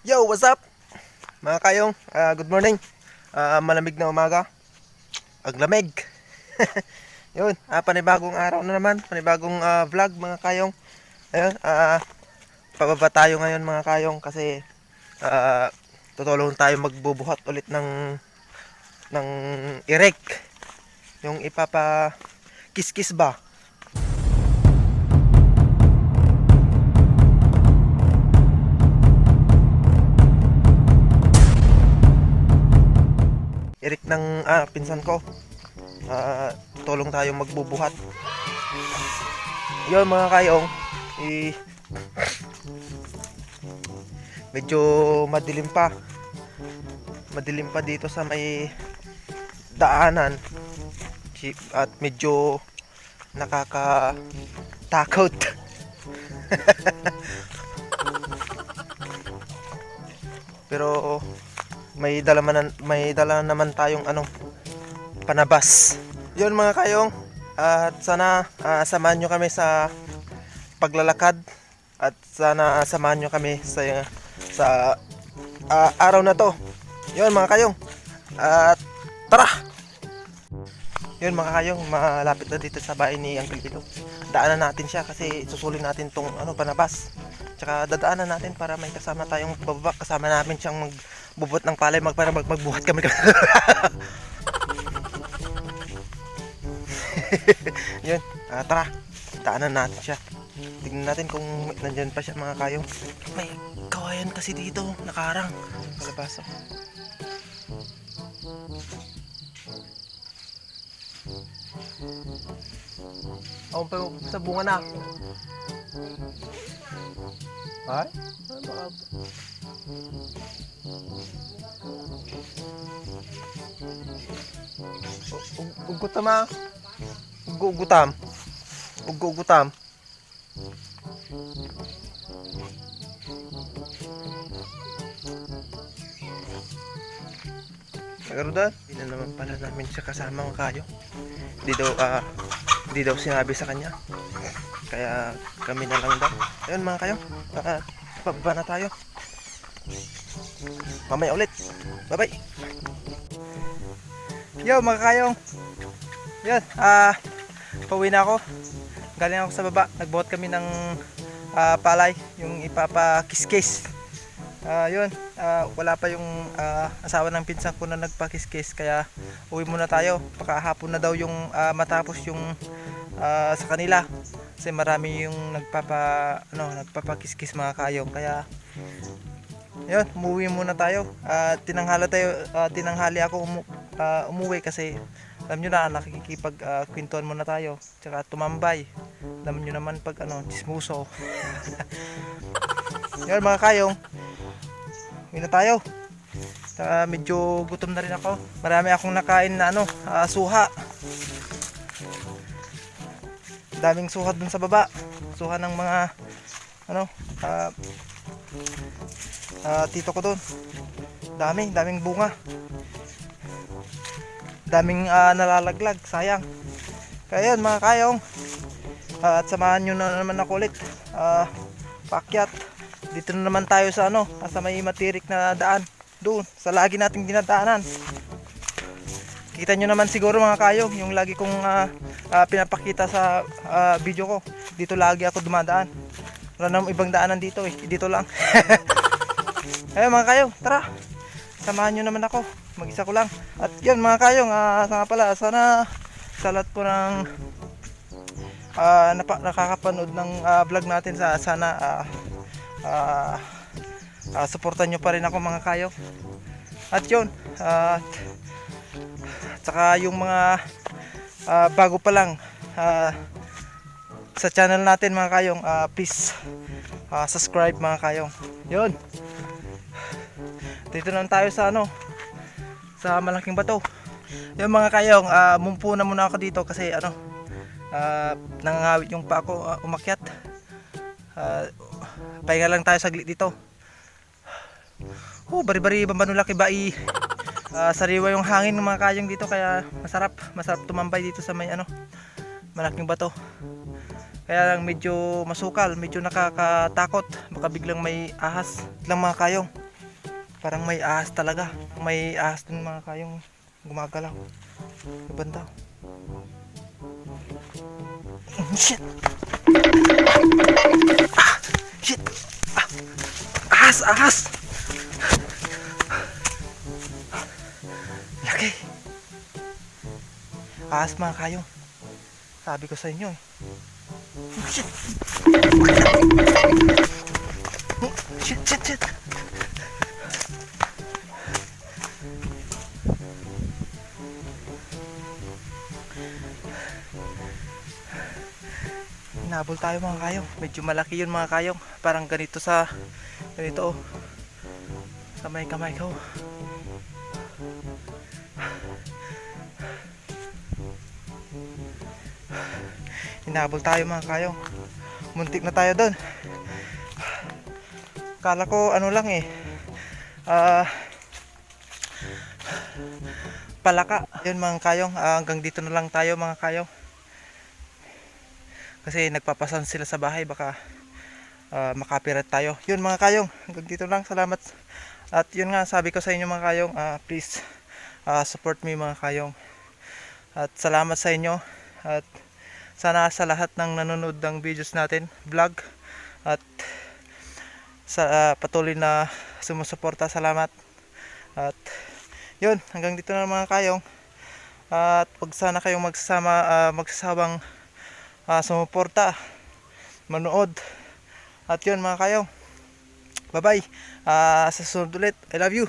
Yo, what's up? Mga kayong, good morning. Malamig na umaga. Ang lamig. Yun, panibagong araw na naman. Panibagong vlog mga kayong. Ayun, pababa tayo ngayon mga kayong kasi tutulong tayo magbubuhat ulit ng irek. Yung ipapa kiss ba? Irik ng pinsan ko. Tulong tayo magbubuhat. Yun mga kayong, medyo madilim pa. Madilim pa dito sa may daanan. At medyo nakakatakot. Pero may dala naman tayong panabas. Yun mga kayong, at sana samahan nyo kami sa paglalakad at sana samahan nyo kami sa araw na to. Yun mga kayong, at tara! Yun mga kayong, malapit na dito sa bahay ni Uncle Bido. Daanan natin siya kasi susulin natin tong panabas. Tsaka dadaanan natin para may kasama tayong bababa. Kasama namin siyang magbubot ng palay para magbuhat kami. Yun, tara, daanan natin siya. Tignan natin kung nandyan pa siya mga kayong. May kawayan kasi dito, nakaharang kalabasa. Pa sa bunga na. Ay? Ugutam ah. Ugutam. Nagarudan? Hindi na naman pala namin siya kasama ng kayo. Hindi daw sinabi sa kanya. Kaya kami na lang daw. Ayun mga kayo. Pababa na tayo. Mamaya ulit. Bye bye. Yo mga kayong. Yun, pauwi na ako. Galing ako sa baba. Nagbuhat kami ng palay, yung ipapakis-case. Yun, wala pa yung asawa ng pinsan ko na nagpakis-case, kaya uwi muna tayo. Pakahapon na daw yung matapos yung sa kanila. Kasi marami yung nagpapakis-case mga kayong. Kaya yun, umuwi muna tayo. Tinanghali ako umuwi kasi alam nyo na, nakikipag kwentuhan muna tayo, tsaka tumambay. Alam nyo naman pag chismoso. Yun mga kayong, uwi na tayo. Medyo gutom na rin ako. Marami akong nakain na suha. Daming suha dun sa baba. Suha ng mga tito ko dun. Daming bunga. Daming nalalaglag, sayang. Kaya yun mga kayong, at samahan nyo na naman ako ulit paakyat. Dito na naman tayo sa sa may matirik na daan, doon sa lagi nating dinadaanan. Kita nyo naman siguro mga kayong, yung lagi kong pinapakita sa video ko. Dito lagi ako dumadaan. Wala namang ibang daanan dito dito lang. Ayun mga kayong, tara, samahan nyo naman ako. Mag-isa ko lang. At yun mga kayong, sana sa lahat po ng nakakapanood ng vlog natin, sana supportan nyo pa rin ako mga kayong. At yun, saka yung mga bago pa lang sa channel natin mga kayong, please subscribe mga kayong. Yun, dito naman tayo sa sa malaking bato. Yung mga kayong, mumpo na muna ako dito kasi nangangawit yung pa ako umakyat. Pahinga lang tayo saglit dito. Bari-bari bambanulaki ba sariwa yung hangin ng mga kayong dito, kaya masarap tumambay dito sa may malaking bato. Kaya lang medyo masukal, medyo nakakatakot, baka biglang may ahas lang mga kayong. Parang may ahas talaga. May ahas din mga kayong gumagalaw. Ibanda. Shit! Ah! Shit! Ah! Ahas! Ahas! Laki! Ahas mga kayong. Sabi ko sa inyo eh. Oh, shit! Oh, shit! Shit! Shit! Hinabol tayo mga kayong. Medyo malaki yun mga kayong. Parang ganito sa ganito oh. Sa may kamay ko. Hinabol tayo mga kayong. Muntik na tayo doon. Kala ko ano lang eh. Palaka. Yun mga kayong. Hanggang dito na lang tayo mga kayong. Kasi nagpapasan sila sa bahay, baka makapirat tayo. Yun mga kayong, hanggang dito lang, salamat. At yun nga, sabi ko sa inyo mga kayong, please support me mga kayong. At salamat sa inyo. At sana sa lahat ng nanonood ng videos natin, vlog, at sa patuloy na sumusuporta, salamat. At yun, hanggang dito na mga kayong. At wag sana kayong magsasawang sumuporta, manood. At yun mga kayong, bye bye, sa susunod ulit. I love you.